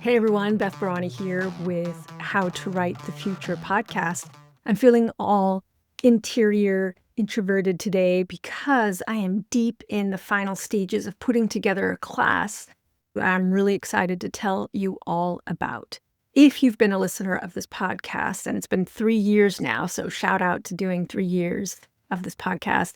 Hey everyone, Beth Barany here with How to Write the Future podcast. I'm feeling all interior introverted today because I am deep in the final stages of putting together a class that I'm really excited to tell you all about. If you've been a listener of this podcast, and it's been 3 years now, so shout out to doing 3 years of this podcast,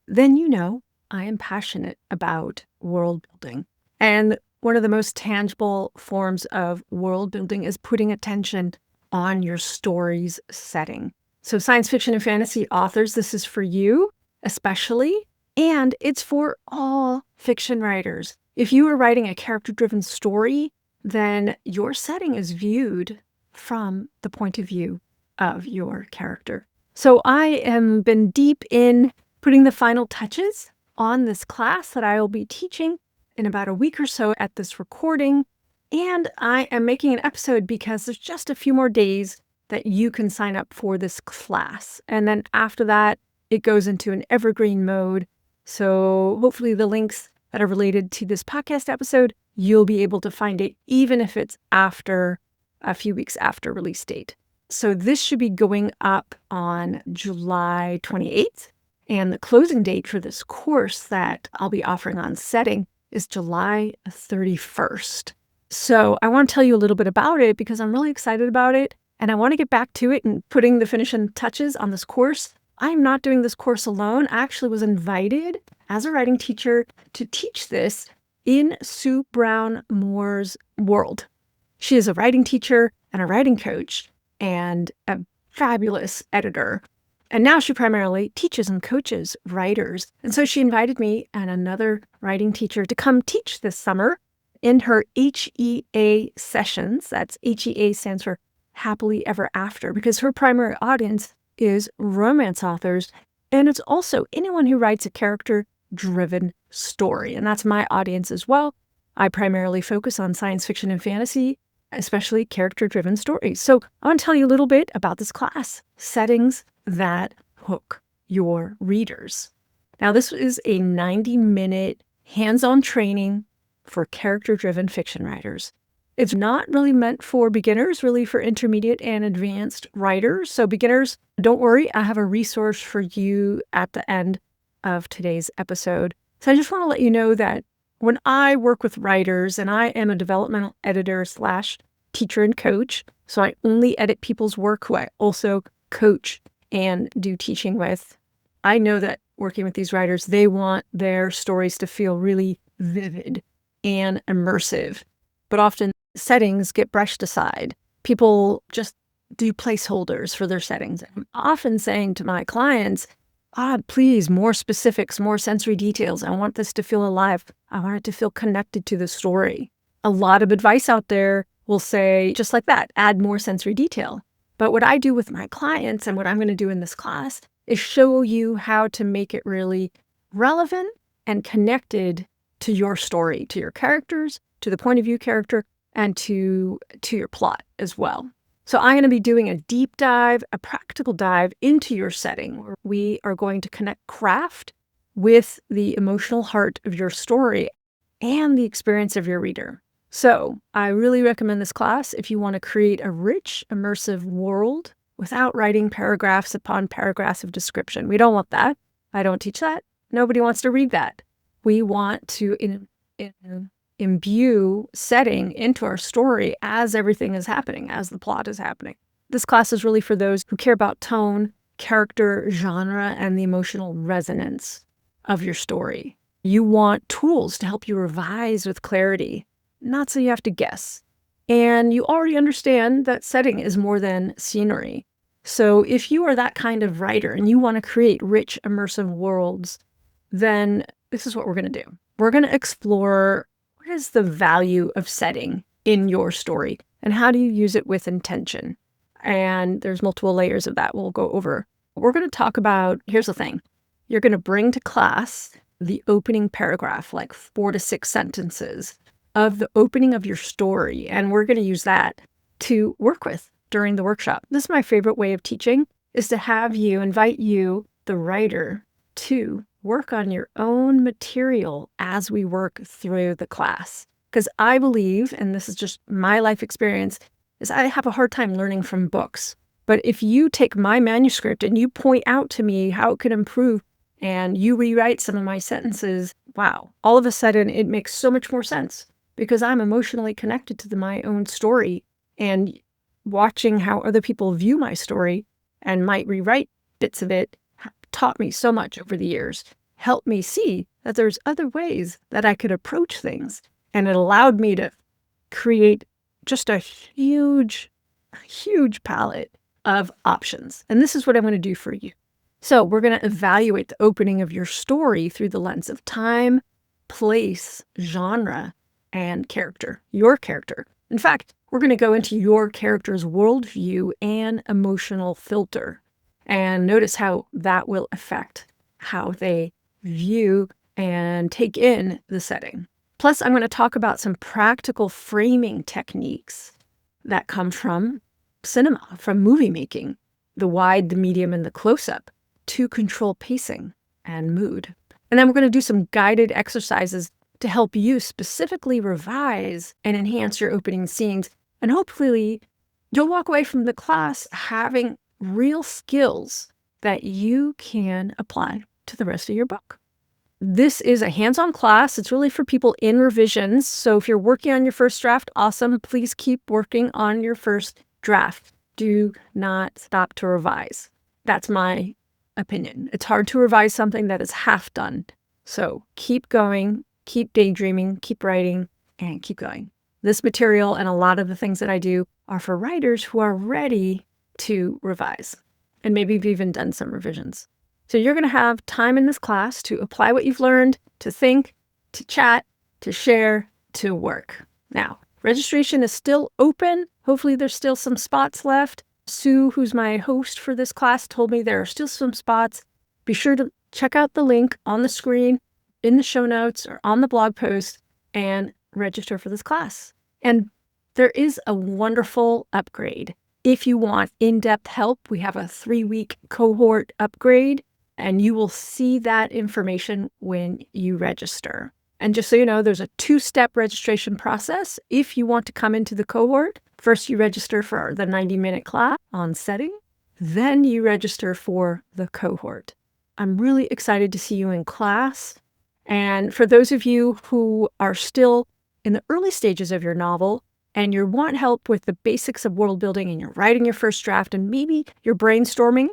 then you know I am passionate about world building. And one of the most tangible forms of world building is putting attention on your story's setting. So science fiction and fantasy authors, this is for you especially, and it's for all fiction writers. If you are writing a character-driven story, then your setting is viewed from the point of view of your character. So I am been deep in putting the final touches on this class that I will be teaching in about a week or so at this recording. And I am making an episode because there's just a few more days that you can sign up for this class. And then after that, it goes into an evergreen mode. So hopefully the links that are related to this podcast episode, you'll be able to find it even if it's after a few weeks after release date. So this should be going up on July 28th. And the closing date for this course that I'll be offering on setting is July 31st. So I want to tell you a little bit about it because I'm really excited about it. And I want to get back to it and putting the finishing touches on this course. I'm not doing this course alone. I actually was invited as a writing teacher to teach this in Sue Brown Moore's world. She is a writing teacher and a writing coach and a fabulous editor. And now she primarily teaches and coaches writers. And so she invited me and another writing teacher to come teach this summer in her HEA sessions. That's HEA stands for Happily Ever After, because her primary audience is romance authors. And it's also anyone who writes a character-driven story. And that's my audience as well. I primarily focus on science fiction and fantasy, especially character-driven stories. So I want to tell you a little bit about this class, settings that hook your readers. Now, this is a 90-minute hands-on training for character-driven fiction writers. It's not really meant for beginners, really for intermediate and advanced writers. So beginners, don't worry, I have a resource for you at the end of today's episode. So I just want to let you know that when I work with writers, and I am a developmental editor / teacher and coach, so I only edit people's work who I also coach and do teaching with. I know that working with these writers, they want their stories to feel really vivid and immersive. But often settings get brushed aside. People just do placeholders for their settings. I'm often saying to my clients, please, more specifics, more sensory details. I want this to feel alive. I want it to feel connected to the story. A lot of advice out there will say, just like that, add more sensory detail. But what I do with my clients and what I'm going to do in this class is show you how to make it really relevant and connected to your story, to your characters, to the point of view character, and to your plot as well. So I'm going to be doing a deep dive, a practical dive into your setting, where we are going to connect craft with the emotional heart of your story and the experience of your reader. So I really recommend this class if you want to create a rich, immersive world without writing paragraphs upon paragraphs of description. We don't want that. I don't teach that. Nobody wants to read that. We want to imbue setting into our story as everything is happening, as the plot is happening. This class is really for those who care about tone, character, genre, and the emotional resonance of your story. You want tools to help you revise with clarity, not so you have to guess. And you already understand that setting is more than scenery. So if you are that kind of writer and you want to create rich, immersive worlds, then this is what we're going to do. We're going to explore what is the value of setting in your story and how do you use it with intention. And there's multiple layers of that we'll go over. We're going to talk about, here's the thing. You're going to bring to class the opening paragraph, like 4 to 6 sentences of the opening of your story. And we're going to use that to work with during the workshop. This is my favorite way of teaching, is to have you, invite you, the writer, to work on your own material as we work through the class. Because I believe, and this is just my life experience, is I have a hard time learning from books. But if you take my manuscript and you point out to me how it could improve and you rewrite some of my sentences, wow, all of a sudden it makes so much more sense because I'm emotionally connected to my own story, and watching how other people view my story and might rewrite bits of it taught me so much over the years, helped me see that there's other ways that I could approach things. And it allowed me to create just a huge palette of options. And this is what I'm going to do for you. So we're going to evaluate the opening of your story through the lens of time, place, genre, and character, your character. In fact, we're going to go into your character's worldview and emotional filter and notice how that will affect how they view and take in the setting. Plus, I'm going to talk about some practical framing techniques that come from cinema, from movie making, the wide, the medium, and the close-up, to control pacing and mood. And then we're going to do some guided exercises to help you specifically revise and enhance your opening scenes. And hopefully, you'll walk away from the class having real skills that you can apply to the rest of your book. This is a hands-on class. It's really for people in revisions. So if you're working on your first draft, awesome. Please keep working on your first draft. Do not stop to revise. That's my opinion. It's hard to revise something that is half done. So keep going, keep daydreaming, keep writing, and keep going. This material and a lot of the things that I do are for writers who are ready to revise. And maybe you've even done some revisions. So you're going to have time in this class to apply what you've learned, to think, to chat, to share, to work. Now, registration is still open. Hopefully there's still some spots left. Sue, who's my host for this class, told me there are still some spots. Be sure to check out the link on the screen, in the show notes, or on the blog post, and register for this class. And there is a wonderful upgrade. If you want in-depth help, we have a 3-week cohort upgrade, and you will see that information when you register. And just so you know, there's a 2-step registration process. If you want to come into the cohort, first you register for the 90-minute class on setting, then you register for the cohort. I'm really excited to see you in class. And for those of you who are still in the early stages of your novel and you want help with the basics of world building and you're writing your first draft and maybe you're brainstorming,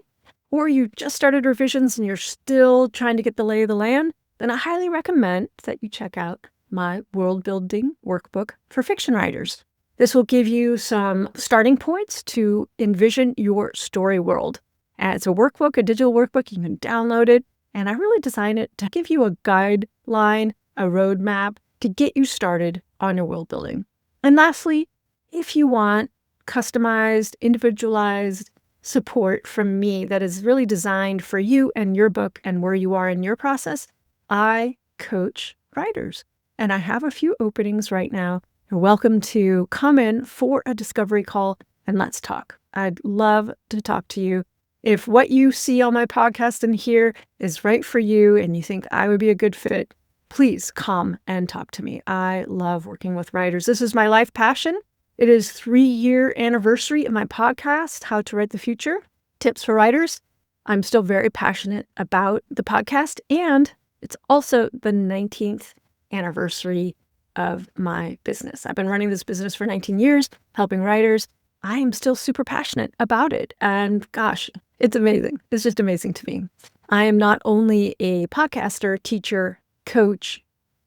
or you just started revisions and you're still trying to get the lay of the land, then I highly recommend that you check out my world building workbook for fiction writers. This will give you some starting points to envision your story world. And it's a workbook, a digital workbook. You can download it. And I really designed it to give you a guideline, a roadmap to get you started on your world building. And lastly, if you want customized, individualized support from me that is really designed for you and your book and where you are in your process, I coach writers. And I have a few openings right now. You're welcome to come in for a discovery call and let's talk. I'd love to talk to you. If what you see on my podcast and here is right for you and you think I would be a good fit, please come and talk to me. I love working with writers. This is my life passion. It is 3-year anniversary of my podcast, How to Write the Future, Tips for Writers. I'm still very passionate about the podcast, and it's also the 19th anniversary of my business. I've been running this business for 19 years, helping writers. I am still super passionate about it. And gosh, it's amazing. It's just amazing to me. I am not only a podcaster, teacher, coach,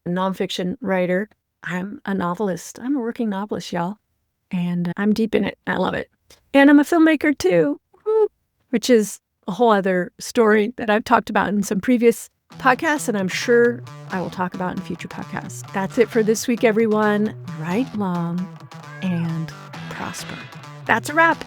nonfiction writer. I'm a novelist. I'm a working novelist, y'all. And I'm deep in it. I love it. And I'm a filmmaker too, which is a whole other story that I've talked about in some previous podcasts, and I'm sure I will talk about in future podcasts. That's it for this week, everyone. Write long and prosper. That's a wrap.